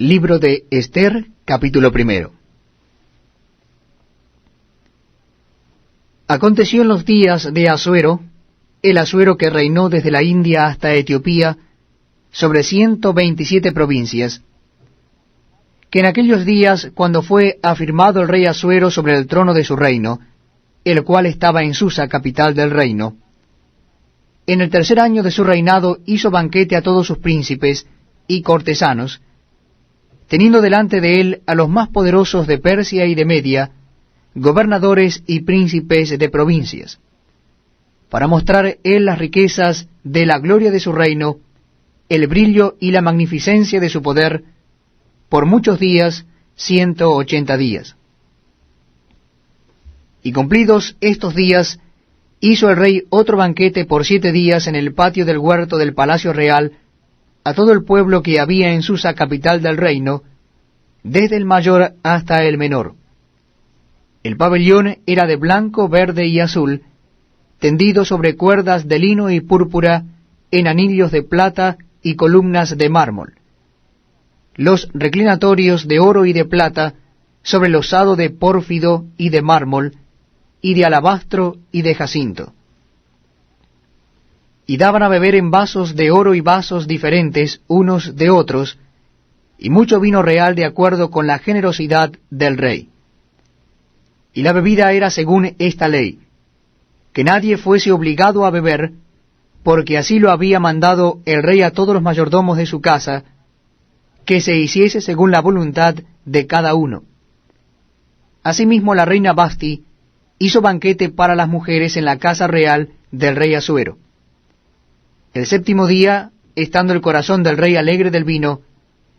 Libro de Ester, capítulo 1. Aconteció en los días de Asuero, el Asuero que reinó desde la India hasta Etiopía, sobre 127 provincias, que en aquellos días, cuando fue afirmado el rey Asuero sobre el trono de su reino, el cual estaba en Susa, capital del reino, en el tercer año de su reinado hizo banquete a todos sus príncipes y cortesanos, teniendo delante de él a los más poderosos de Persia y de Media, gobernadores y príncipes de provincias, para mostrar él las riquezas de la gloria de su reino, el brillo y la magnificencia de su poder, por muchos días, 180 días. Y cumplidos estos días, hizo el rey otro banquete por 7 días en el patio del huerto del palacio real, a todo el pueblo que había en Susa, capital del reino, desde el mayor hasta el menor. El pabellón era de blanco, verde y azul, tendido sobre cuerdas de lino y púrpura, en anillos de plata y columnas de mármol. Los reclinatorios de oro y de plata, sobre losado de pórfido y de mármol, y de alabastro y de jacinto. Y daban a beber en vasos de oro y vasos diferentes unos de otros, y mucho vino real de acuerdo con la generosidad del rey. Y la bebida era según esta ley, que nadie fuese obligado a beber, porque así lo había mandado el rey a todos los mayordomos de su casa, que se hiciese según la voluntad de cada uno. Asimismo la reina Vasti hizo banquete para las mujeres en la casa real del rey Asuero. El séptimo día, estando el corazón del rey alegre del vino,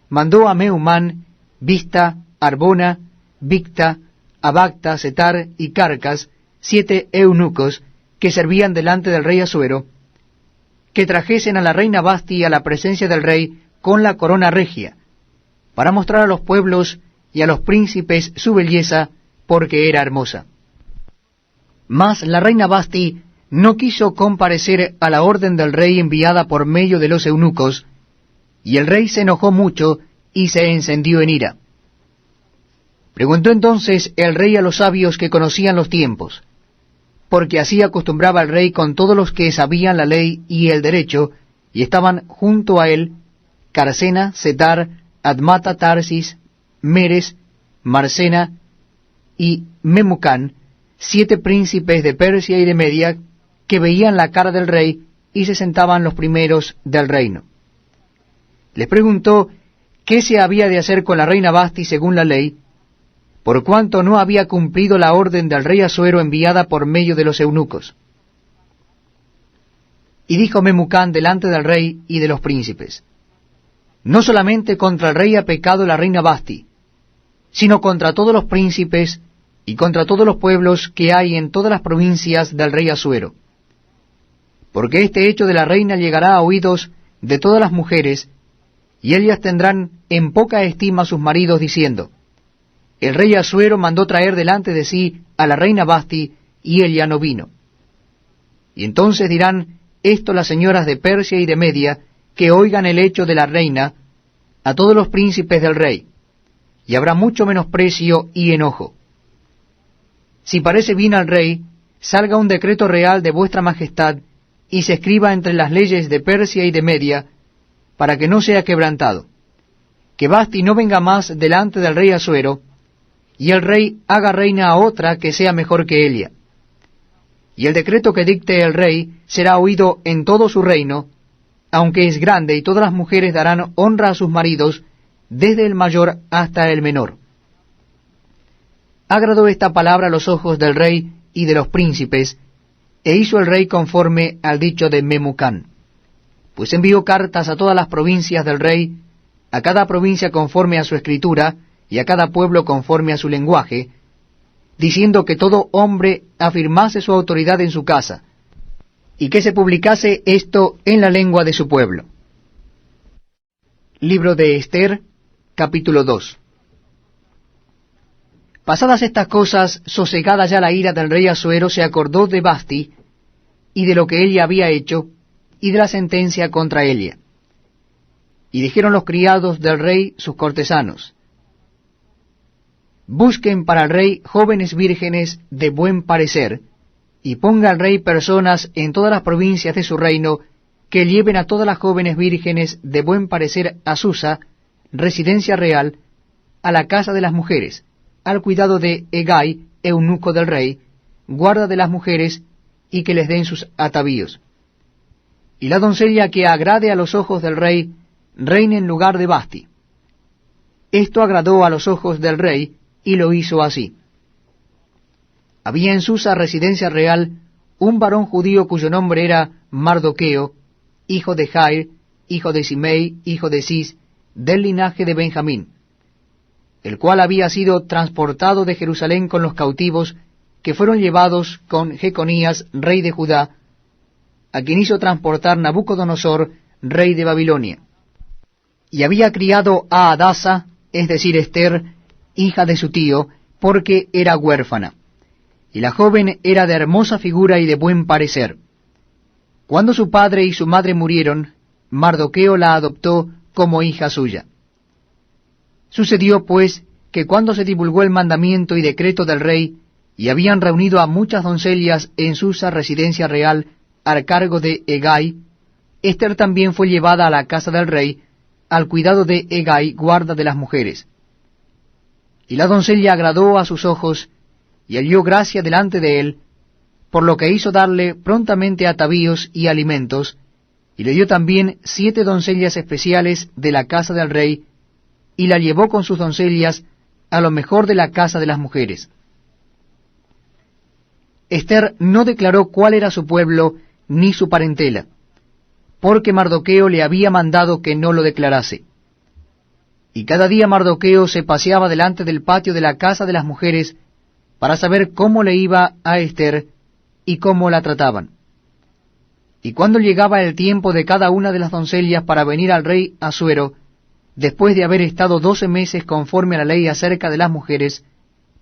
mandó a Mehumán, Bizta, Arbona, Bicta, Abagta, Setar y Carcas, 7 eunucos que servían delante del rey Asuero, que trajesen a la reina Vasti a la presencia del rey con la corona regia, para mostrar a los pueblos y a los príncipes su belleza, porque era hermosa. Mas la reina Vasti no quiso comparecer a la orden del rey enviada por medio de los eunucos, y el rey se enojó mucho y se encendió en ira. Preguntó entonces el rey a los sabios que conocían los tiempos, porque así acostumbraba el rey con todos los que sabían la ley y el derecho, y estaban junto a él Carcena, Setar, Admata, Tarsis, Meres, Marcena y Memucán, 7 príncipes de Persia y de Media, que veían la cara del rey y se sentaban los primeros del reino. Les preguntó qué se había de hacer con la reina Vasti según la ley, por cuanto no había cumplido la orden del rey Asuero enviada por medio de los eunucos. Y dijo Memucán delante del rey y de los príncipes: no solamente contra el rey ha pecado la reina Vasti, sino contra todos los príncipes y contra todos los pueblos que hay en todas las provincias del rey Asuero. Porque este hecho de la reina llegará a oídos de todas las mujeres, y ellas tendrán en poca estima a sus maridos, diciendo: el rey Asuero mandó traer delante de sí a la reina Vasti, y ella no vino. Y entonces dirán esto las señoras de Persia y de Media, que oigan el hecho de la reina, a todos los príncipes del rey, y habrá mucho menosprecio y enojo. Si parece bien al rey, salga un decreto real de vuestra majestad, y se escriba entre las leyes de Persia y de Media, para que no sea quebrantado, que Vasti no venga más delante del rey Asuero, y el rey haga reina a otra que sea mejor que ella. Y el decreto que dicte el rey será oído en todo su reino, aunque es grande, y todas las mujeres darán honra a sus maridos, desde el mayor hasta el menor. Agradó esta palabra a los ojos del rey y de los príncipes, e hizo el rey conforme al dicho de Memucán. Pues envió cartas a todas las provincias del rey, a cada provincia conforme a su escritura, y a cada pueblo conforme a su lenguaje, diciendo que todo hombre afirmase su autoridad en su casa, y que se publicase esto en la lengua de su pueblo. Libro de Ester, capítulo 2. Pasadas estas cosas, sosegada ya la ira del rey Asuero, se acordó de Vasti, y de lo que ella había hecho, y de la sentencia contra ella. Y dijeron los criados del rey sus cortesanos: busquen para el rey jóvenes vírgenes de buen parecer, y ponga el rey personas en todas las provincias de su reino, que lleven a todas las jóvenes vírgenes de buen parecer a Susa, residencia real, a la casa de las mujeres, al cuidado de Hegai, eunuco del rey, guarda de las mujeres, y que les den sus atavíos. Y la doncella que agrade a los ojos del rey, reine en lugar de Vasti. Esto agradó a los ojos del rey, y lo hizo así. Había en Susa, residencia real, un varón judío cuyo nombre era Mardoqueo, hijo de Jair, hijo de Simei, hijo de Cis, del linaje de Benjamín, el cual había sido transportado de Jerusalén con los cautivos que fueron llevados con Jeconías, rey de Judá, a quien hizo transportar Nabucodonosor, rey de Babilonia. Y había criado a Hadasa, es decir, Ester, hija de su tío, porque era huérfana. Y la joven era de hermosa figura y de buen parecer. Cuando su padre y su madre murieron, Mardoqueo la adoptó como hija suya. Sucedió, pues, que cuando se divulgó el mandamiento y decreto del rey, y habían reunido a muchas doncellas en Susa, residencia real, al cargo de Hegai, Ester también fue llevada a la casa del rey, al cuidado de Hegai, guarda de las mujeres. Y la doncella agradó a sus ojos, y halló gracia delante de él, por lo que hizo darle prontamente atavíos y alimentos, y le dio también 7 doncellas especiales de la casa del rey, y la llevó con sus doncellas a lo mejor de la casa de las mujeres. Ester no declaró cuál era su pueblo ni su parentela, porque Mardoqueo le había mandado que no lo declarase. Y cada día Mardoqueo se paseaba delante del patio de la casa de las mujeres para saber cómo le iba a Ester y cómo la trataban. Y cuando llegaba el tiempo de cada una de las doncellas para venir al rey Asuero, después de haber estado 12 meses conforme a la ley acerca de las mujeres,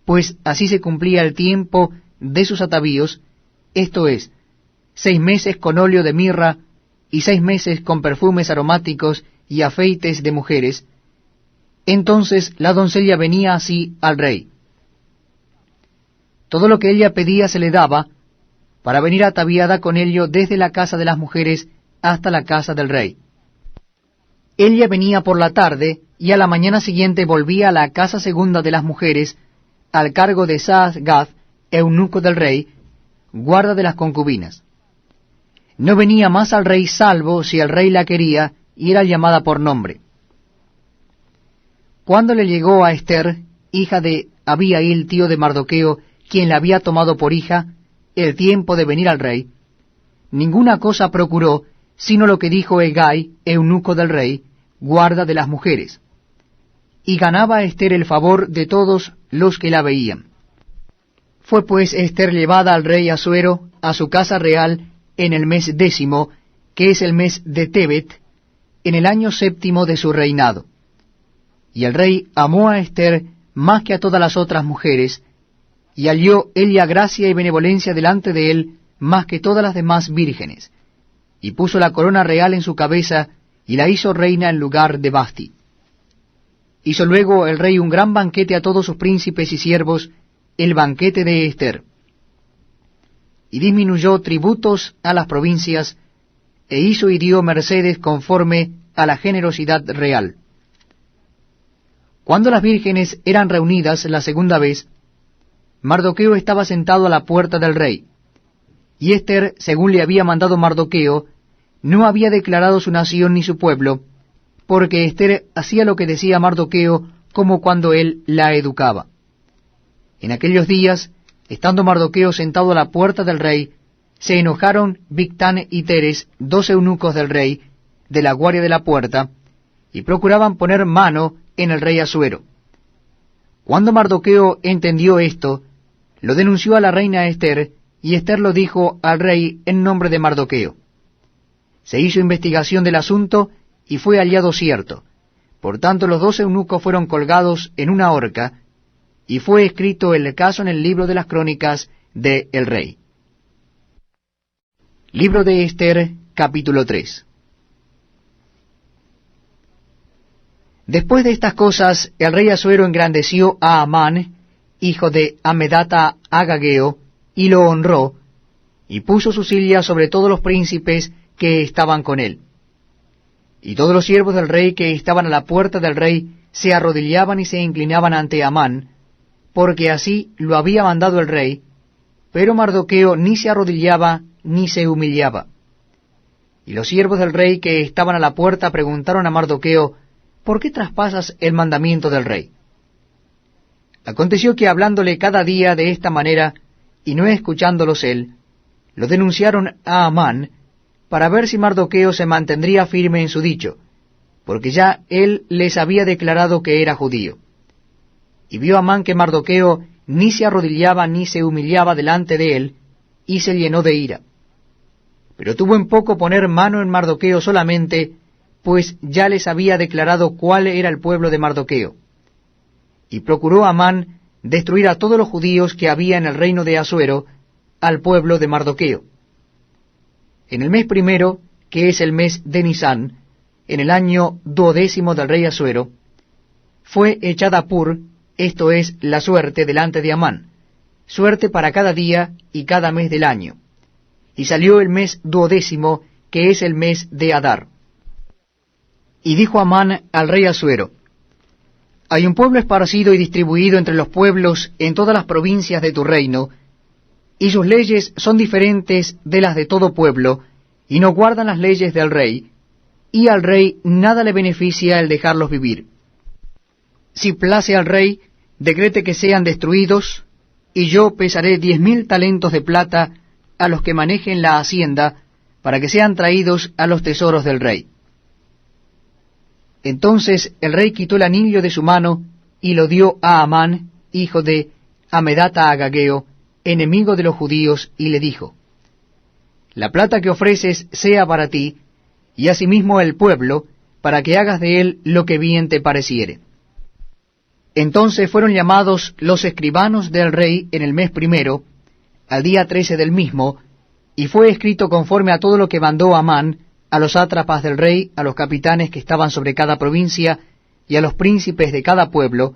pues así se cumplía el tiempo de sus atavíos, esto es, 6 meses con óleo de mirra, y 6 meses con perfumes aromáticos y afeites de mujeres, entonces la doncella venía así al rey. Todo lo que ella pedía se le daba, para venir ataviada con ello desde la casa de las mujeres hasta la casa del rey. Ella venía por la tarde, y a la mañana siguiente volvía a la casa segunda de las mujeres, al cargo de Saas-Gaz, eunuco del rey, guarda de las concubinas. No venía más al rey salvo si el rey la quería, y era llamada por nombre. Cuando le llegó a Ester, hija de Abihail, tío de Mardoqueo, quien la había tomado por hija, el tiempo de venir al rey, ninguna cosa procuró, sino lo que dijo Hegai, eunuco del rey, guarda de las mujeres. Y ganaba a Ester el favor de todos los que la veían. Fue pues Ester llevada al rey Asuero a su casa real en el mes 10, que es el mes de Tebet, en el año 7 de su reinado. Y el rey amó a Ester más que a todas las otras mujeres, y halló ella gracia y benevolencia delante de él más que todas las demás vírgenes, y puso la corona real en su cabeza, y la hizo reina en lugar de Vasti. Hizo luego el rey un gran banquete a todos sus príncipes y siervos, el banquete de Ester. Y disminuyó tributos a las provincias, e hizo y dio mercedes conforme a la generosidad real. Cuando las vírgenes eran reunidas la segunda vez, Mardoqueo estaba sentado a la puerta del rey, y Ester, según le había mandado Mardoqueo, no había declarado su nación ni su pueblo, porque Ester hacía lo que decía Mardoqueo como cuando él la educaba. En aquellos días, estando Mardoqueo sentado a la puerta del rey, se enojaron Bigtán y Teres, 2 eunucos del rey, de la guardia de la puerta, y procuraban poner mano en el rey Asuero. Cuando Mardoqueo entendió esto, lo denunció a la reina Ester, y Ester lo dijo al rey en nombre de Mardoqueo. Se hizo investigación del asunto, y fue hallado cierto. Por tanto, los 2 eunucos fueron colgados en una horca, y fue escrito el caso en el libro de las crónicas de el rey. Libro de Ester, capítulo 3. Después de estas cosas, el rey Asuero engrandeció a Amán, hijo de Amedata Agageo, y lo honró, y puso su silla sobre todos los príncipes que estaban con él. Y todos los siervos del rey que estaban a la puerta del rey se arrodillaban y se inclinaban ante Amán, porque así lo había mandado el rey, pero Mardoqueo ni se arrodillaba ni se humillaba. Y los siervos del rey que estaban a la puerta preguntaron a Mardoqueo, ¿por qué traspasas el mandamiento del rey? Aconteció que hablándole cada día de esta manera, y no escuchándolos él, lo denunciaron a Amán, para ver si Mardoqueo se mantendría firme en su dicho, porque ya él les había declarado que era judío. Y vio Amán que Mardoqueo ni se arrodillaba ni se humillaba delante de él, y se llenó de ira. Pero tuvo en poco poner mano en Mardoqueo solamente, pues ya les había declarado cuál era el pueblo de Mardoqueo. Y procuró Amán destruir a todos los judíos que había en el reino de Asuero, al pueblo de Mardoqueo. En el mes primero, que es el mes de Nisán, en el año 12 del rey Asuero, fue echada Pur, esto es, la suerte delante de Amán, suerte para cada día y cada mes del año. Y salió el mes 12, que es el mes de Adar. Y dijo Amán al rey Asuero, hay un pueblo esparcido y distribuido entre los pueblos en todas las provincias de tu reino, y sus leyes son diferentes de las de todo pueblo, y no guardan las leyes del rey, y al rey nada le beneficia el dejarlos vivir. Si place al rey, decrete que sean destruidos, y yo pesaré 10,000 talentos de plata a los que manejen la hacienda, para que sean traídos a los tesoros del rey. Entonces el rey quitó el anillo de su mano, y lo dio a Amán, hijo de Amedata Agageo, enemigo de los judíos, y le dijo, la plata que ofreces sea para ti, y asimismo el pueblo, para que hagas de él lo que bien te pareciere. Entonces fueron llamados los escribanos del rey en el mes primero, al día 13 del mismo, y fue escrito conforme a todo lo que mandó Amán, a los sátrapas del rey, a los capitanes que estaban sobre cada provincia, y a los príncipes de cada pueblo,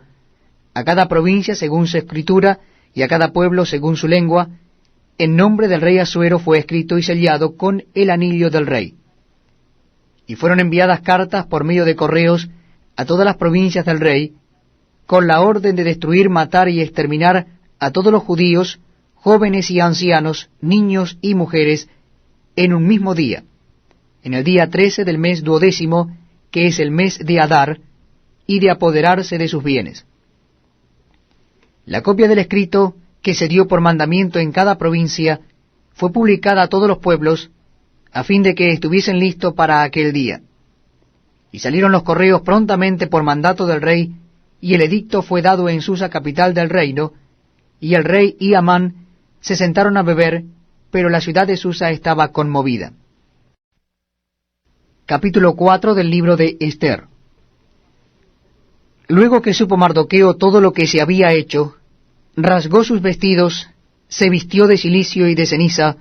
a cada provincia según su escritura, y a cada pueblo según su lengua, en nombre del rey Asuero fue escrito y sellado con el anillo del rey. Y fueron enviadas cartas por medio de correos a todas las provincias del rey, con la orden de destruir, matar y exterminar a todos los judíos, jóvenes y ancianos, niños y mujeres, en un mismo día, en el día 13 del mes 12, que es el mes de Adar, y de apoderarse de sus bienes. La copia del escrito, que se dio por mandamiento en cada provincia, fue publicada a todos los pueblos, a fin de que estuviesen listos para aquel día. Y salieron los correos prontamente por mandato del rey, y el edicto fue dado en Susa, capital del reino, y el rey y Amán se sentaron a beber, pero la ciudad de Susa estaba conmovida. Capítulo 4 del libro de Ester. Luego que supo Mardoqueo todo lo que se había hecho, rasgó sus vestidos, se vistió de cilicio y de ceniza,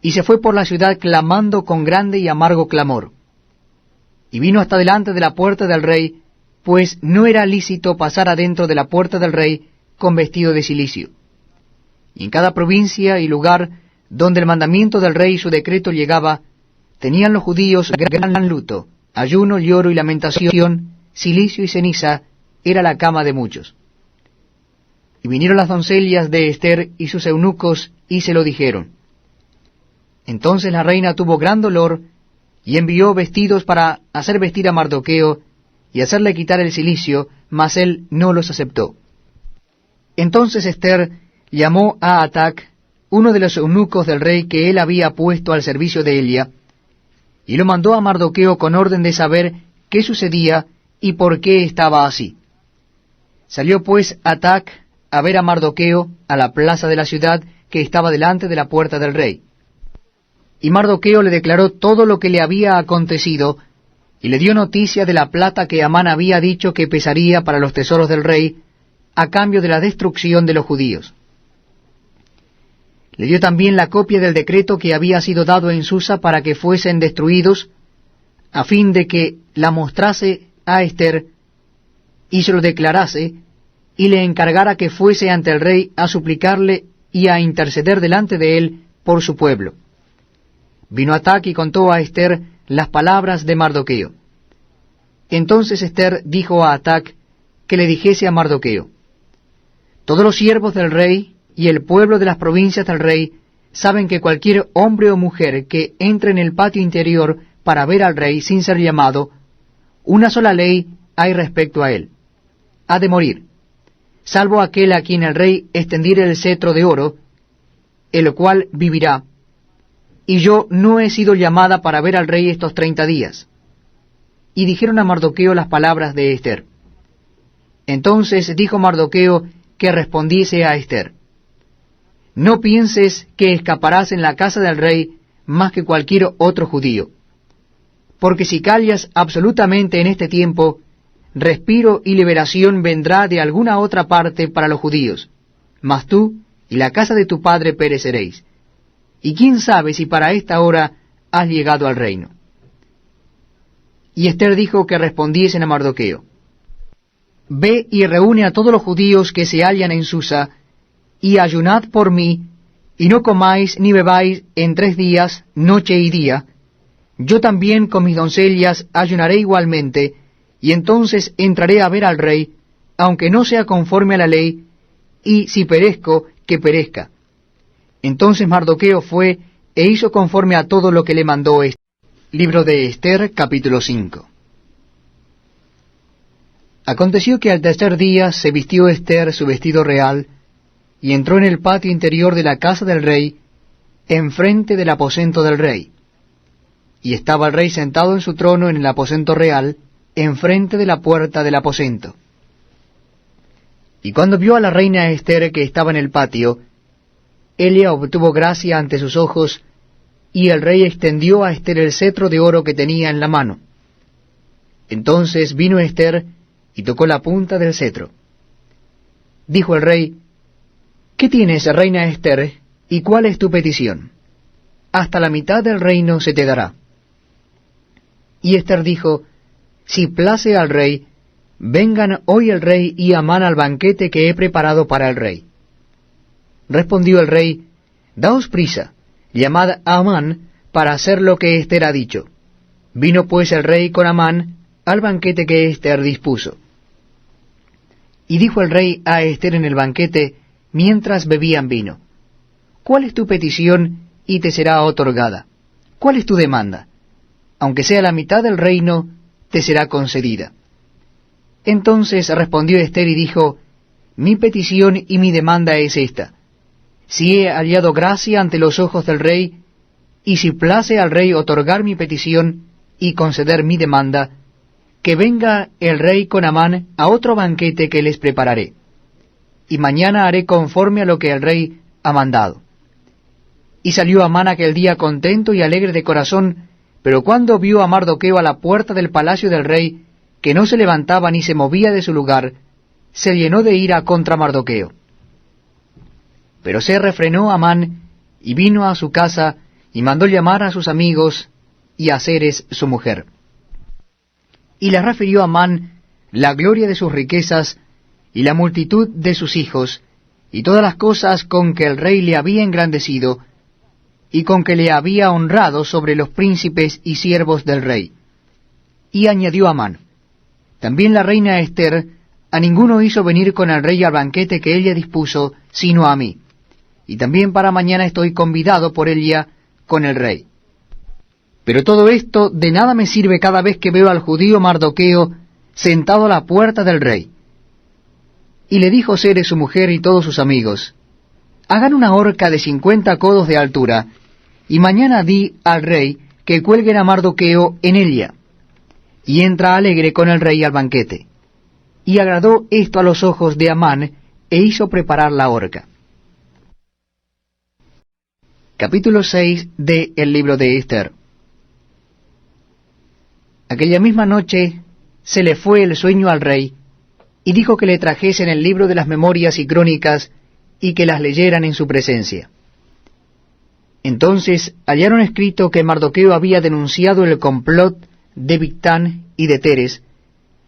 y se fue por la ciudad clamando con grande y amargo clamor. Y vino hasta delante de la puerta del rey, pues no era lícito pasar adentro de la puerta del rey con vestido de cilicio. Y en cada provincia y lugar donde el mandamiento del rey y su decreto llegaba, tenían los judíos gran luto, ayuno, lloro y lamentación, cilicio y ceniza, era la cama de muchos. Y vinieron las doncellas de Ester y sus eunucos, y se lo dijeron. Entonces la reina tuvo gran dolor, y envió vestidos para hacer vestir a Mardoqueo, y hacerle quitar el cilicio, mas él no los aceptó. Entonces Ester llamó a Atac, uno de los eunucos del rey que él había puesto al servicio de Elia, y lo mandó a Mardoqueo con orden de saber qué sucedía y por qué estaba así. Salió pues Atac a ver a Mardoqueo a la plaza de la ciudad que estaba delante de la puerta del rey. Y Mardoqueo le declaró todo lo que le había acontecido, y le dio noticia de la plata que Amán había dicho que pesaría para los tesoros del rey, a cambio de la destrucción de los judíos. Le dio también la copia del decreto que había sido dado en Susa para que fuesen destruidos, a fin de que la mostrase a Ester y se lo declarase, y le encargara que fuese ante el rey a suplicarle y a interceder delante de él por su pueblo. Vino Atac y contó a Ester las palabras de Mardoqueo. Entonces Ester dijo a Atac que le dijese a Mardoqueo: todos los siervos del rey y el pueblo de las provincias del rey saben que cualquier hombre o mujer que entre en el patio interior para ver al rey sin ser llamado, una sola ley hay respecto a él: ha de morir, salvo aquel a quien el rey extendiere el cetro de oro, el cual vivirá. Y yo no he sido llamada para ver al rey estos 30 días. Y dijeron a Mardoqueo las palabras de Ester. Entonces dijo Mardoqueo que respondiese a Ester: no pienses que escaparás en la casa del rey más que cualquier otro judío, porque si callas absolutamente en este tiempo, respiro y liberación vendrá de alguna otra parte para los judíos, mas tú y la casa de tu padre pereceréis. Y quién sabe si para esta hora has llegado al reino. Y Ester dijo que respondiesen a Mardoqueo: ve y reúne a todos los judíos que se hallan en Susa, y ayunad por mí, y no comáis ni bebáis en 3 días, noche y día. Yo también con mis doncellas ayunaré igualmente, y entonces entraré a ver al rey, aunque no sea conforme a la ley, y si perezco, que perezca. Entonces Mardoqueo fue e hizo conforme a todo lo que le mandó Ester. Libro de Ester, capítulo 5. Aconteció que al tercer día se vistió Ester su vestido real, y entró en el patio interior de la casa del rey, enfrente del aposento del rey. Y estaba el rey sentado en su trono en el aposento real, enfrente de la puerta del aposento. Y cuando vio a la reina Ester que estaba en el patio, ella obtuvo gracia ante sus ojos, y el rey extendió a Ester el cetro de oro que tenía en la mano. Entonces vino Ester y tocó la punta del cetro. Dijo el rey: ¿qué tienes, reina Ester, y cuál es tu petición? Hasta la mitad del reino se te dará. Y Ester dijo: si place al rey, vengan hoy el rey y Amán al banquete que he preparado para el rey. Respondió el rey: daos prisa, llamad a Amán para hacer lo que Ester ha dicho. Vino pues el rey con Amán al banquete que Ester dispuso. Y dijo el rey a Ester en el banquete, mientras bebían vino: ¿cuál es tu petición y te será otorgada? ¿Cuál es tu demanda? Aunque sea la mitad del reino, te será concedida. Entonces respondió Ester y dijo: mi petición y mi demanda es esta: si he hallado gracia ante los ojos del rey, y si place al rey otorgar mi petición y conceder mi demanda, que venga el rey con Amán a otro banquete que les prepararé, y mañana haré conforme a lo que el rey ha mandado. Y salió Amán aquel día contento y alegre de corazón, pero cuando vio a Mardoqueo a la puerta del palacio del rey, que no se levantaba ni se movía de su lugar, se llenó de ira contra Mardoqueo. Pero se refrenó Amán, y vino a su casa, y mandó llamar a sus amigos, y a Zeres su mujer. Y le refirió a Amán la gloria de sus riquezas, y la multitud de sus hijos, y todas las cosas con que el rey le había engrandecido, y con que le había honrado sobre los príncipes y siervos del rey. Y añadió Amán: también la reina Ester a ninguno hizo venir con el rey al banquete que ella dispuso, sino a mí. Y también para mañana estoy convidado por ella con el rey. Pero todo esto de nada me sirve cada vez que veo al judío Mardoqueo sentado a la puerta del rey. Y le dijo Zeres su mujer y todos sus amigos: hagan una horca de 50 codos de altura, y mañana di al rey que cuelguen a Mardoqueo en ella. Y entra alegre con el rey al banquete. Y agradó esto a los ojos de Amán, e hizo preparar la horca. Capítulo 6 de el libro de Ester. Aquella misma noche se le fue el sueño al rey, y dijo que le trajesen el libro de las memorias y crónicas, y que las leyeran en su presencia. Entonces hallaron escrito que Mardoqueo había denunciado el complot de Bigtán y de Teres,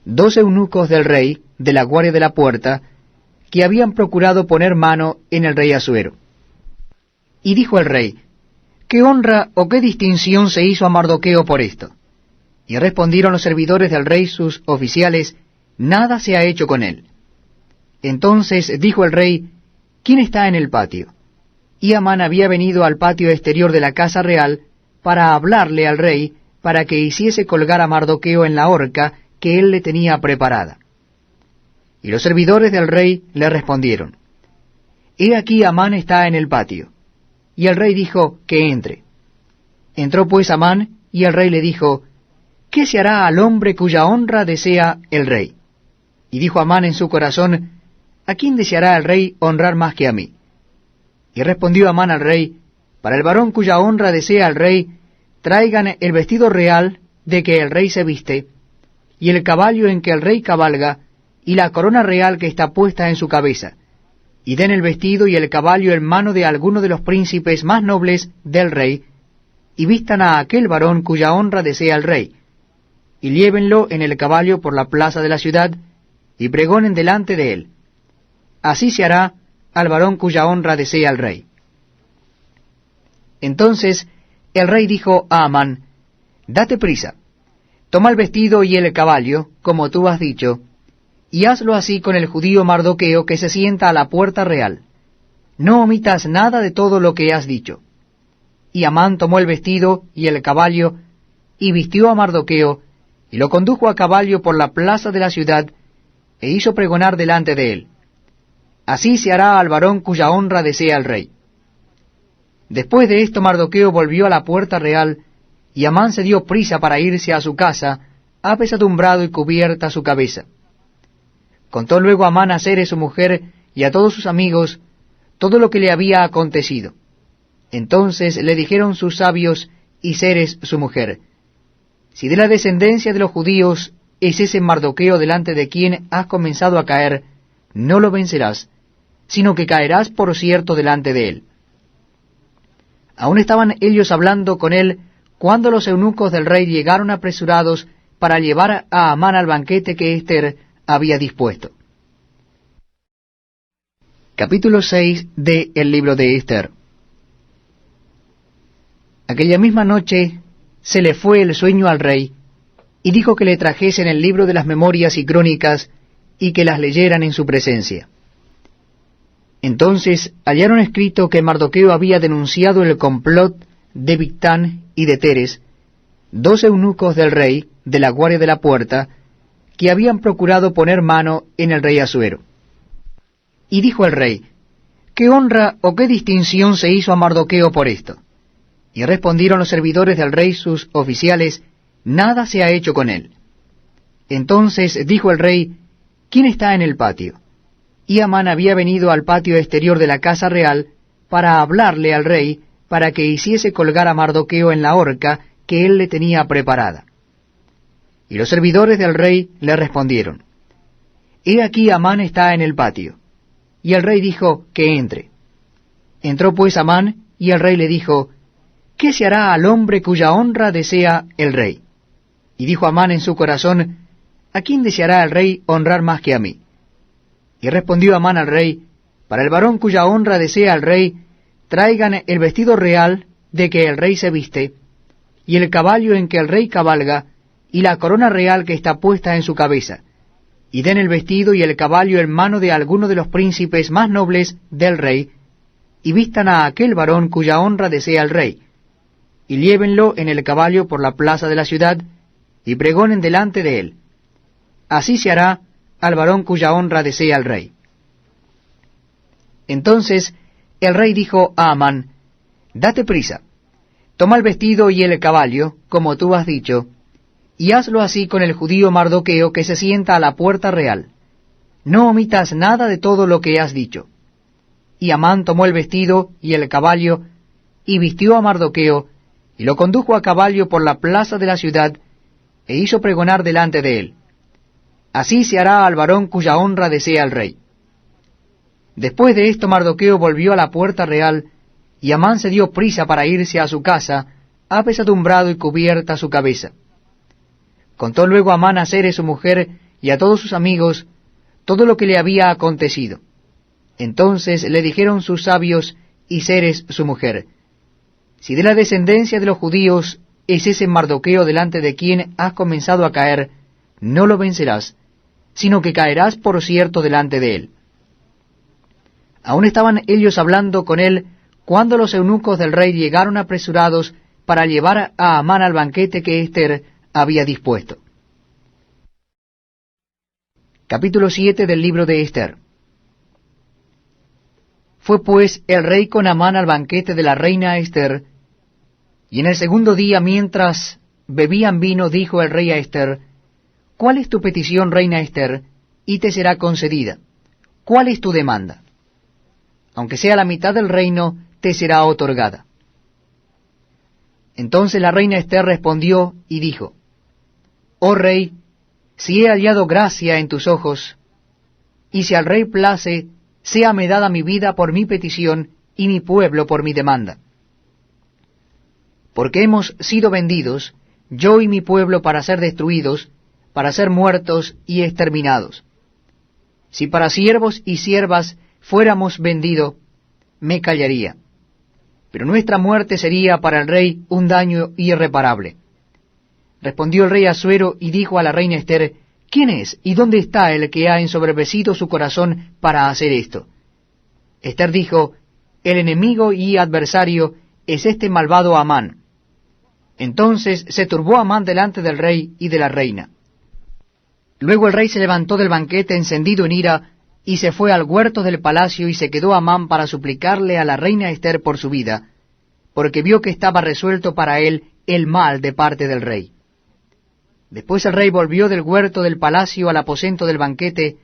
2 eunucos del rey, de la guardia de la puerta, que habían procurado poner mano en el rey Asuero. Y dijo el rey, ¿qué honra o qué distinción se hizo a Mardoqueo por esto? Y respondieron los servidores del rey, sus oficiales, nada se ha hecho con él. Entonces dijo el rey, ¿quién está en el patio? Y Amán había venido al patio exterior de la casa real para hablarle al rey, para que hiciese colgar a Mardoqueo en la horca que él le tenía preparada. Y los servidores del rey le respondieron, He aquí Amán está en el patio. Y el rey dijo que entre. Entró pues Amán, y el rey le dijo, ¿qué se hará al hombre cuya honra desea el rey? Y dijo Amán en su corazón, ¿a quién deseará el rey honrar más que a mí? Y respondió Amán al rey, para el varón cuya honra desea el rey, traigan el vestido real de que el rey se viste, y el caballo en que el rey cabalga, y la corona real que está puesta en su cabeza, y den el vestido y el caballo en mano de alguno de los príncipes más nobles del rey, y vistan a aquel varón cuya honra desea el rey, y llévenlo en el caballo por la plaza de la ciudad, y pregonen delante de él. Así se hará al varón cuya honra desea el rey. Entonces el rey dijo a Amán, date prisa, toma el vestido y el caballo, como tú has dicho, y hazlo así con el judío Mardoqueo que se sienta a la puerta real. No omitas nada de todo lo que has dicho. Y Amán tomó el vestido y el caballo, y vistió a Mardoqueo, y lo condujo a caballo por la plaza de la ciudad, e hizo pregonar delante de él. Así se hará al varón cuya honra desea el rey. Después de esto Mardoqueo volvió a la puerta real, y Amán se dio prisa para irse a su casa, apesadumbrado y cubierta su cabeza. Contó luego Amán a Zeres su mujer y a todos sus amigos todo lo que le había acontecido. Entonces le dijeron sus sabios y Zeres su mujer, si de la descendencia de los judíos es ese Mardoqueo delante de quien has comenzado a caer, no lo vencerás, sino que caerás por cierto delante de él. Aún estaban ellos hablando con él, cuando los eunucos del rey llegaron apresurados para llevar a Amán al banquete que Ester había dispuesto. Capítulo 6 de El libro de Ester. Aquella misma noche se le fue el sueño al rey, y dijo que le trajesen el libro de las memorias y crónicas, y que las leyeran en su presencia. Entonces hallaron escrito que Mardoqueo había denunciado el complot de Bigtán y de Teres, dos eunucos del rey, de la guardia de la puerta, que habían procurado poner mano en el rey Asuero. Y dijo el rey, ¿qué honra o qué distinción se hizo a Mardoqueo por esto? Y respondieron los servidores del rey, sus oficiales, nada se ha hecho con él. Entonces dijo el rey, ¿quién está en el patio? Y Amán había venido al patio exterior de la casa real para hablarle al rey, para que hiciese colgar a Mardoqueo en la horca que él le tenía preparada. Y los servidores del rey le respondieron, He aquí Amán está en el patio. Y el rey dijo que entre. Entró pues Amán, y el rey le dijo, ¿qué se hará al hombre cuya honra desea el rey? Y dijo Amán en su corazón, ¿a quién deseará el rey honrar más que a mí? Y respondió Amán al rey, para el varón cuya honra desea el rey, traigan el vestido real de que el rey se viste, y el caballo en que el rey cabalga, y la corona real que está puesta en su cabeza, y den el vestido y el caballo en mano de alguno de los príncipes más nobles del rey, y vistan a aquel varón cuya honra desea el rey, y llévenlo en el caballo por la plaza de la ciudad, y pregonen delante de él. Así se hará al varón cuya honra desea el rey. Entonces el rey dijo a Amán, date prisa, toma el vestido y el caballo, como tú has dicho, y hazlo así con el judío Mardoqueo que se sienta a la puerta real. No omitas nada de todo lo que has dicho. Y Amán tomó el vestido y el caballo, y vistió a Mardoqueo, y lo condujo a caballo por la plaza de la ciudad, e hizo pregonar delante de él. Así se hará al varón cuya honra desea el rey. Después de esto Mardoqueo volvió a la puerta real, y Amán se dio prisa para irse a su casa, apesadumbrado y cubierta su cabeza. Contó luego Amán a Zeres su mujer y a todos sus amigos todo lo que le había acontecido. Entonces le dijeron sus sabios y Zeres su mujer: si de la descendencia de los judíos es ese Mardoqueo delante de quien has comenzado a caer, no lo vencerás, sino que caerás por cierto delante de él. Aún estaban ellos hablando con él, cuando los eunucos del rey llegaron apresurados para llevar a Amán al banquete que Ester había dispuesto. Capítulo 7 del libro de Ester. Fue pues el rey con Amán al banquete de la reina Ester, y en el segundo día, mientras bebían vino, dijo el rey a Ester: ¿cuál es tu petición, reina Ester? Y te será concedida. ¿Cuál es tu demanda? Aunque sea la mitad del reino, te será otorgada. Entonces la reina Ester respondió y dijo: oh rey, si he hallado gracia en tus ojos, y si al rey place, séame dada mi vida por mi petición, y mi pueblo por mi demanda. Porque hemos sido vendidos, yo y mi pueblo, para ser destruidos, para ser muertos y exterminados. Si para siervos y siervas fuéramos vendidos, me callaría. Pero nuestra muerte sería para el rey un daño irreparable. Respondió el rey Asuero y dijo a la reina Ester: ¿quién es y dónde está el que ha ensoberbecido su corazón para hacer esto? Ester dijo: el enemigo y adversario es este malvado Amán. Entonces se turbó Amán delante del rey y de la reina. Luego el rey se levantó del banquete encendido en ira, y se fue al huerto del palacio, y se quedó Amán para suplicarle a la reina Ester por su vida, porque vio que estaba resuelto para él el mal de parte del rey. Después el rey volvió del huerto del palacio al aposento del banquete,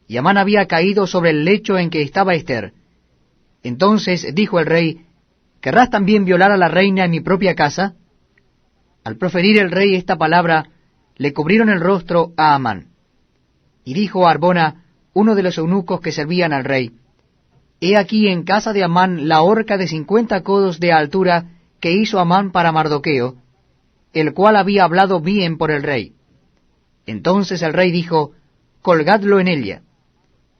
y Amán había caído sobre el lecho en que estaba Ester. Entonces dijo el rey: ¿querrás también violar a la reina en mi propia casa? Al proferir el rey esta palabra, le cubrieron el rostro a Amán. Y dijo a Arbona, uno de los eunucos que servían al rey: he aquí en casa de Amán la horca de 50 codos de altura que hizo Amán para Mardoqueo, el cual había hablado bien por el rey. Entonces el rey dijo: colgadlo en ella.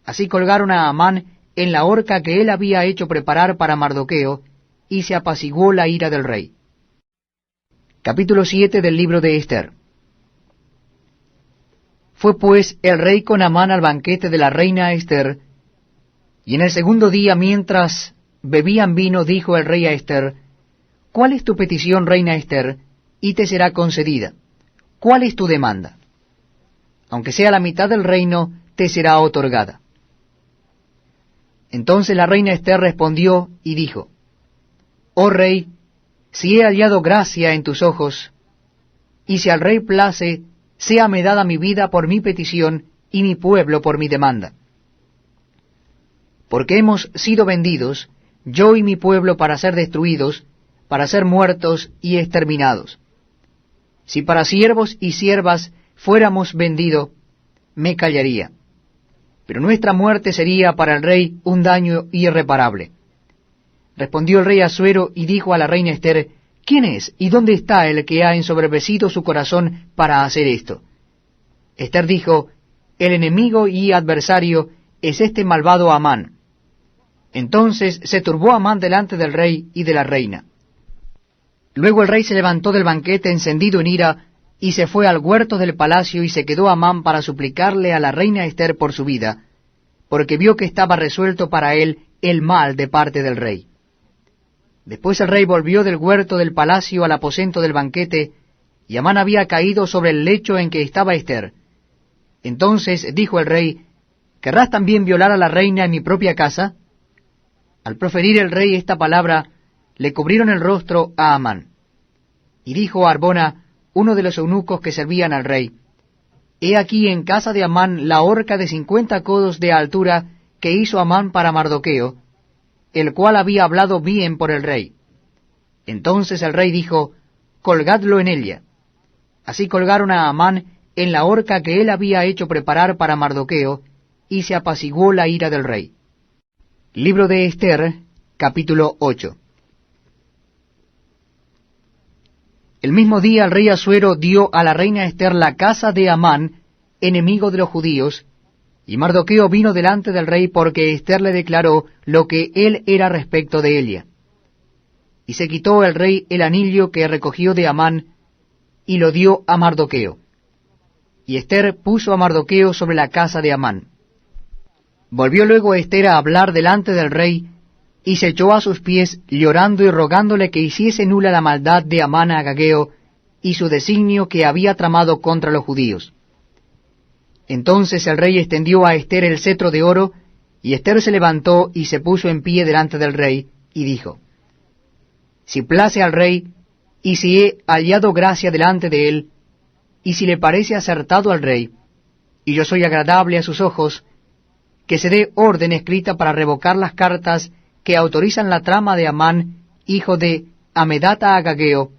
Así colgaron a Amán en la horca que él había hecho preparar para Mardoqueo, y se apaciguó la ira del rey. Capítulo 7 del libro de Ester. Fue pues el rey con Amán al banquete de la reina Ester, y en el segundo día, mientras bebían vino, dijo el rey a Ester: ¿cuál es tu petición, reina Ester? Y te será concedida. ¿Cuál es tu demanda? Aunque sea la mitad del reino, te será otorgada. Entonces la reina Ester respondió y dijo: oh rey, si he hallado gracia en tus ojos, y si al rey place, séame dada mi vida por mi petición, y mi pueblo por mi demanda. Porque hemos sido vendidos, yo y mi pueblo, para ser destruidos, para ser muertos y exterminados. Si para siervos y siervas fuéramos vendidos, me callaría. Pero nuestra muerte sería para el rey un daño irreparable. Respondió el rey Asuero y dijo a la reina Ester: ¿quién es y dónde está el que ha ensoberbecido su corazón para hacer esto? Ester dijo: el enemigo y adversario es este malvado Amán. Entonces se turbó Amán delante del rey y de la reina. Luego el rey se levantó del banquete encendido en ira, y se fue al huerto del palacio, y se quedó Amán para suplicarle a la reina Ester por su vida, porque vio que estaba resuelto para él el mal de parte del rey. Después el rey volvió del huerto del palacio al aposento del banquete, y Amán había caído sobre el lecho en que estaba Ester. Entonces dijo el rey: ¿querrás también violar a la reina en mi propia casa? Al proferir el rey esta palabra, le cubrieron el rostro a Amán. Y dijo a Arbona, uno de los eunucos que servían al rey: he aquí en casa de Amán la horca de 50 codos de altura que hizo Amán para Mardoqueo, el cual había hablado bien por el rey. Entonces el rey dijo: colgadlo en ella. Así colgaron a Amán en la horca que él había hecho preparar para Mardoqueo, y se apaciguó la ira del rey. Libro de Ester, capítulo 8. El mismo día el rey Asuero dio a la reina Ester la casa de Amán, enemigo de los judíos, Y Mardoqueo vino delante del rey porque Ester le declaró lo que él era respecto de ella. Y se quitó el rey el anillo que recogió de Amán, y lo dio a Mardoqueo. Y Ester puso a Mardoqueo sobre la casa de Amán. Volvió luego Ester a hablar delante del rey, y se echó a sus pies, llorando y rogándole que hiciese nula la maldad de Amán Agageo, y su designio que había tramado contra los judíos. Entonces el rey extendió a Ester el cetro de oro, y Ester se levantó y se puso en pie delante del rey, y dijo: Si place al rey, y si he hallado gracia delante de él, y si le parece acertado al rey, y yo soy agradable a sus ojos, que se dé orden escrita para revocar las cartas que autorizan la trama de Amán, hijo de Hamedata Agageo,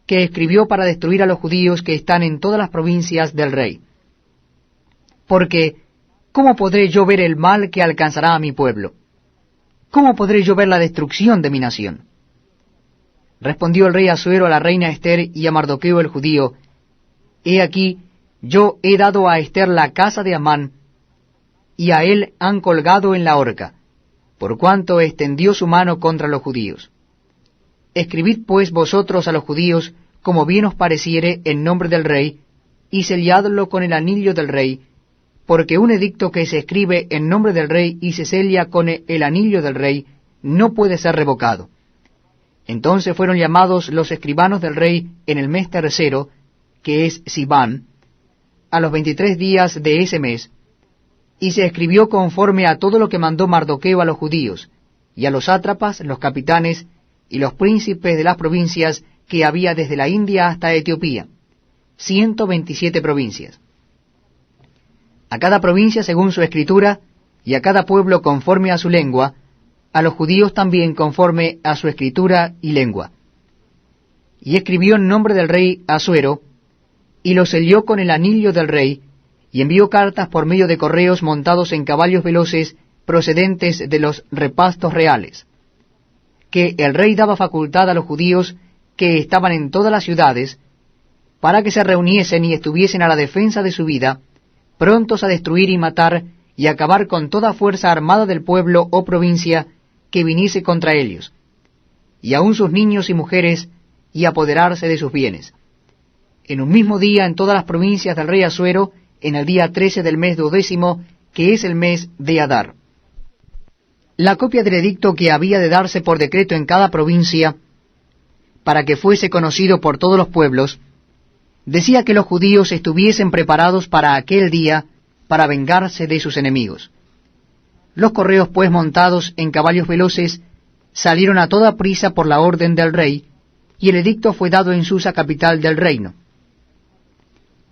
que escribió para destruir a los judíos que están en todas las provincias del rey. Porque, ¿cómo podré yo ver el mal que alcanzará a mi pueblo? ¿Cómo podré yo ver la destrucción de mi nación? Respondió el rey Asuero a la reina Ester y a Mardoqueo el judío: He aquí, yo he dado a Ester la casa de Amán, y a él han colgado en la horca, por cuanto extendió su mano contra los judíos. Escribid pues vosotros a los judíos, como bien os pareciere, en nombre del rey, y selladlo con el anillo del rey, porque un edicto que se escribe en nombre del rey y se sella con el anillo del rey, no puede ser revocado. Entonces fueron llamados los escribanos del rey en el mes tercero, que es Sibán, a los 23 días de ese mes, y se escribió conforme a todo lo que mandó Mardoqueo a los judíos, y a los sátrapas, los capitanes, y los príncipes de las provincias que había desde la India hasta Etiopía, 127 provincias. A cada provincia según su escritura, y a cada pueblo conforme a su lengua, a los judíos también conforme a su escritura y lengua. Y escribió en nombre del rey Asuero, y lo selló con el anillo del rey, y envió cartas por medio de correos montados en caballos veloces procedentes de los repastos reales, que el rey daba facultad a los judíos que estaban en todas las ciudades, para que se reuniesen y estuviesen a la defensa de su vida, prontos a destruir y matar, y acabar con toda fuerza armada del pueblo o provincia que viniese contra ellos, y aun sus niños y mujeres, y apoderarse de sus bienes. En un mismo día en todas las provincias del rey Asuero, en el día 13 del mes 12, que es el mes de Adar. La copia del edicto que había de darse por decreto en cada provincia, para que fuese conocido por todos los pueblos, decía que los judíos estuviesen preparados para aquel día, para vengarse de sus enemigos. Los correos, pues, montados en caballos veloces, salieron a toda prisa por la orden del rey, y el edicto fue dado en Susa, capital del reino.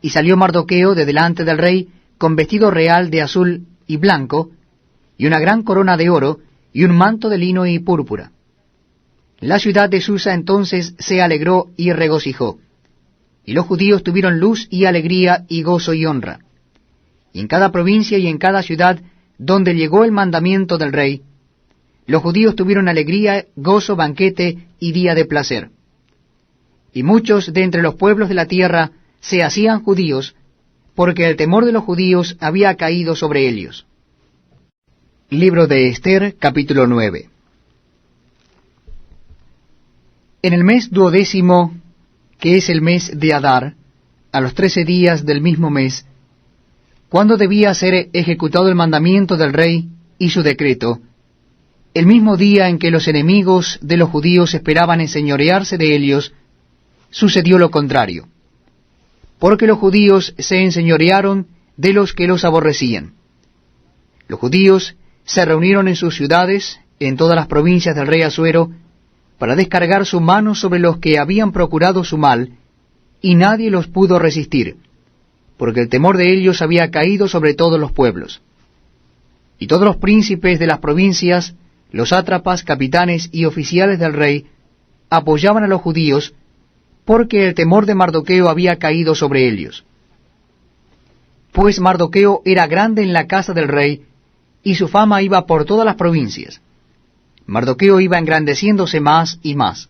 Y salió Mardoqueo de delante del rey, con vestido real de azul y blanco, y una gran corona de oro, y un manto de lino y púrpura. La ciudad de Susa entonces se alegró y regocijó, y los judíos tuvieron luz y alegría y gozo y honra. Y en cada provincia y en cada ciudad donde llegó el mandamiento del rey, los judíos tuvieron alegría, gozo, banquete y día de placer. Y muchos de entre los pueblos de la tierra se hacían judíos, porque el temor de los judíos había caído sobre ellos. Libro de Ester, capítulo 9. En el mes 12, que es el mes de Adar, a los 13 días del mismo mes, cuando debía ser ejecutado el mandamiento del rey y su decreto, el mismo día en que los enemigos de los judíos esperaban enseñorearse de ellos, sucedió lo contrario, porque los judíos se enseñorearon de los que los aborrecían. Los judíos se reunieron en sus ciudades, en todas las provincias del rey Asuero, para descargar su mano sobre los que habían procurado su mal, y nadie los pudo resistir, porque el temor de ellos había caído sobre todos los pueblos. Y todos los príncipes de las provincias, los sátrapas, capitanes y oficiales del rey, apoyaban a los judíos, porque el temor de Mardoqueo había caído sobre ellos. Pues Mardoqueo era grande en la casa del rey, y su fama iba por todas las provincias. Mardoqueo iba engrandeciéndose más y más.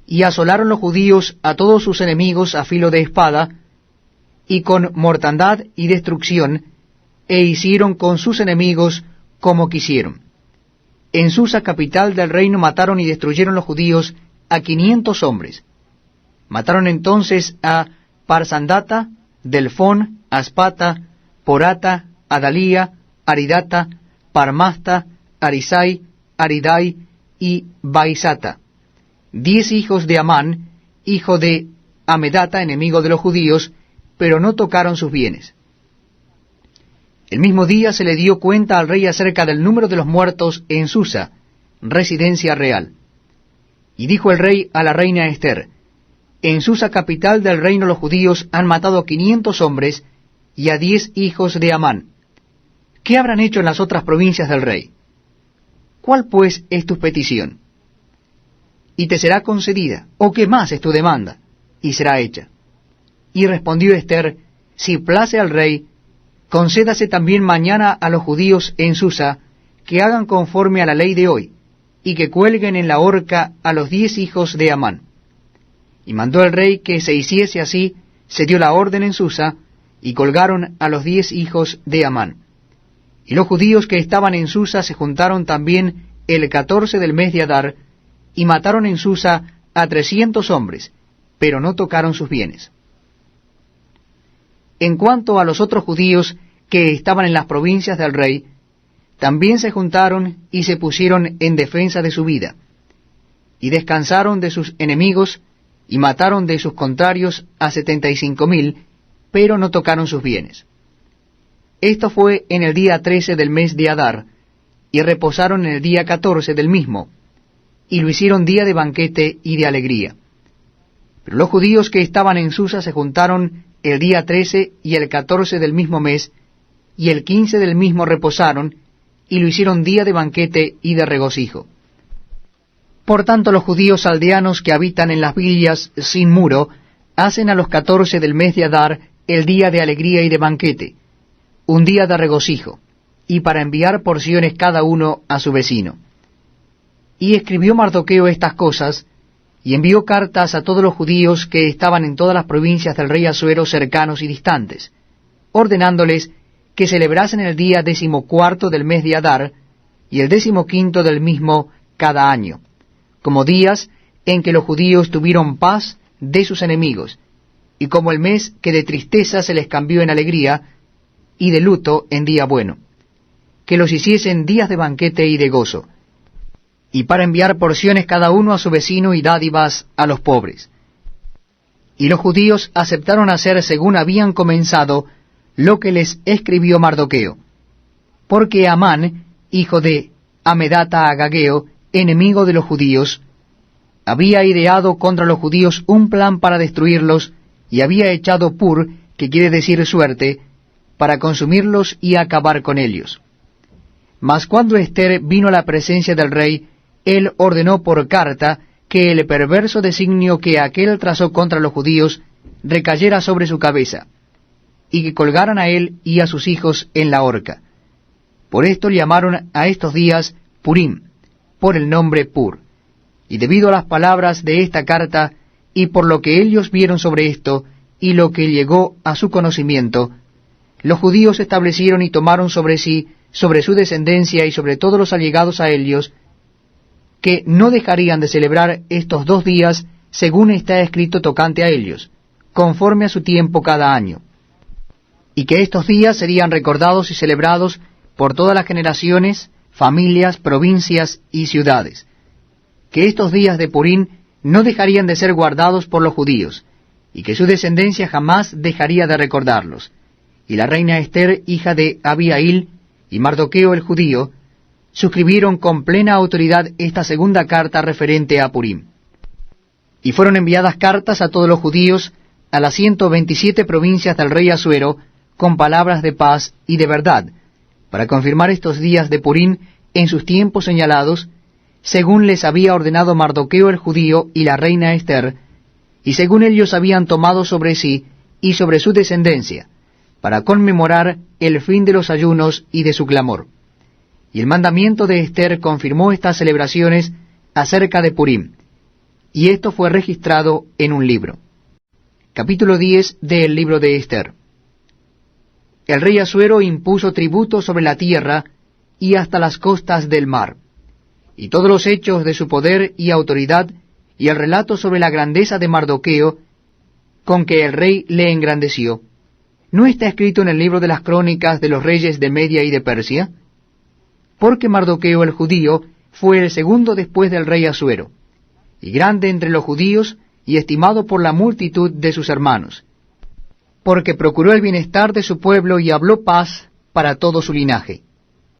Y asolaron los judíos a todos sus enemigos a filo de espada, y con mortandad y destrucción, e hicieron con sus enemigos como quisieron. En Susa, capital del reino, mataron y destruyeron los judíos a 500 hombres. Mataron entonces a Parsandata, Delfón, Aspata, Porata, Adalía, Aridata, Parmasta, Arisai, Aridai y Baisata, 10 hijos de Amán, hijo de Amedata, enemigo de los judíos, pero no tocaron sus bienes. El mismo día se le dio cuenta al rey acerca del número de los muertos en Susa, residencia real. Y dijo el rey a la reina Ester: en Susa, capital del reino, los judíos han matado a 500 hombres y a 10 hijos de Amán. ¿Qué habrán hecho en las otras provincias del rey? ¿Cuál pues es tu petición? Y te será concedida, ¿o qué más es tu demanda? Y será hecha. Y respondió Ester: si place al rey, concédase también mañana a los judíos en Susa que hagan conforme a la ley de hoy, y que cuelguen en la horca a los 10 hijos de Amán. Y mandó el rey que se hiciese así, se dio la orden en Susa, y colgaron a los 10 hijos de Amán. Y los judíos que estaban en Susa se juntaron también el 14 del mes de Adar, y mataron en Susa a 300 hombres, pero no tocaron sus bienes. En cuanto a los otros judíos que estaban en las provincias del rey, también se juntaron y se pusieron en defensa de su vida, y descansaron de sus enemigos, y mataron de sus contrarios a 75,000, pero no tocaron sus bienes. Esto fue en el día 13 del mes de Adar, y reposaron en el día 14 del mismo, y lo hicieron día de banquete y de alegría. Pero los judíos que estaban en Susa se juntaron el día 13 y el 14 del mismo mes, y el 15 del mismo reposaron, y lo hicieron día de banquete y de regocijo. Por tanto, los judíos aldeanos que habitan en las villas sin muro, hacen a los 14 del mes de Adar el día de alegría y de banquete, un día de regocijo, y para enviar porciones cada uno a su vecino. Y escribió Mardoqueo estas cosas, y envió cartas a todos los judíos que estaban en todas las provincias del rey Asuero cercanos y distantes, ordenándoles que celebrasen el día 14 del mes de Adar, y el 15 del mismo cada año, como días en que los judíos tuvieron paz de sus enemigos, y como el mes que de tristeza se les cambió en alegría, y de luto en día bueno, que los hiciesen días de banquete y de gozo, y para enviar porciones cada uno a su vecino y dádivas a los pobres. Y los judíos aceptaron hacer según habían comenzado lo que les escribió Mardoqueo, porque Amán, hijo de Amedata Agageo, enemigo de los judíos, había ideado contra los judíos un plan para destruirlos, y había echado pur, que quiere decir suerte, para consumirlos y acabar con ellos. Mas cuando Ester vino a la presencia del rey, él ordenó por carta que el perverso designio que aquél trazó contra los judíos recayera sobre su cabeza, y que colgaran a él y a sus hijos en la horca. Por esto llamaron a estos días Purim, por el nombre Pur. Y debido a las palabras de esta carta, y por lo que ellos vieron sobre esto, y lo que llegó a su conocimiento, los judíos establecieron y tomaron sobre sí, sobre su descendencia y sobre todos los allegados a ellos, que no dejarían de celebrar estos 2 días, según está escrito tocante a ellos, conforme a su tiempo cada año, y que estos días serían recordados y celebrados por todas las generaciones, familias, provincias y ciudades, que estos días de Purim no dejarían de ser guardados por los judíos, y que su descendencia jamás dejaría de recordarlos. Y la reina Ester, hija de Abihail, y Mardoqueo el judío, suscribieron con plena autoridad esta segunda carta referente a Purim. Y fueron enviadas cartas a todos los judíos, a las 127 provincias del rey Asuero, con palabras de paz y de verdad, para confirmar estos días de Purim en sus tiempos señalados, según les había ordenado Mardoqueo el judío y la reina Ester, y según ellos habían tomado sobre sí y sobre su descendencia, para conmemorar el fin de los ayunos y de su clamor. Y el mandamiento de Ester confirmó estas celebraciones acerca de Purim, y esto fue registrado en un libro. Capítulo 10 del libro de Ester. el rey Asuero impuso tributo sobre la tierra y hasta las costas del mar. Y todos los hechos de su poder y autoridad, y el relato sobre la grandeza de Mardoqueo, con que el rey le engrandeció, ¿no está escrito en el libro de las crónicas de los reyes de Media y de Persia? Porque Mardoqueo el judío fue el segundo después del rey Asuero, y grande entre los judíos, y estimado por la multitud de sus hermanos, porque procuró el bienestar de su pueblo y habló paz para todo su linaje.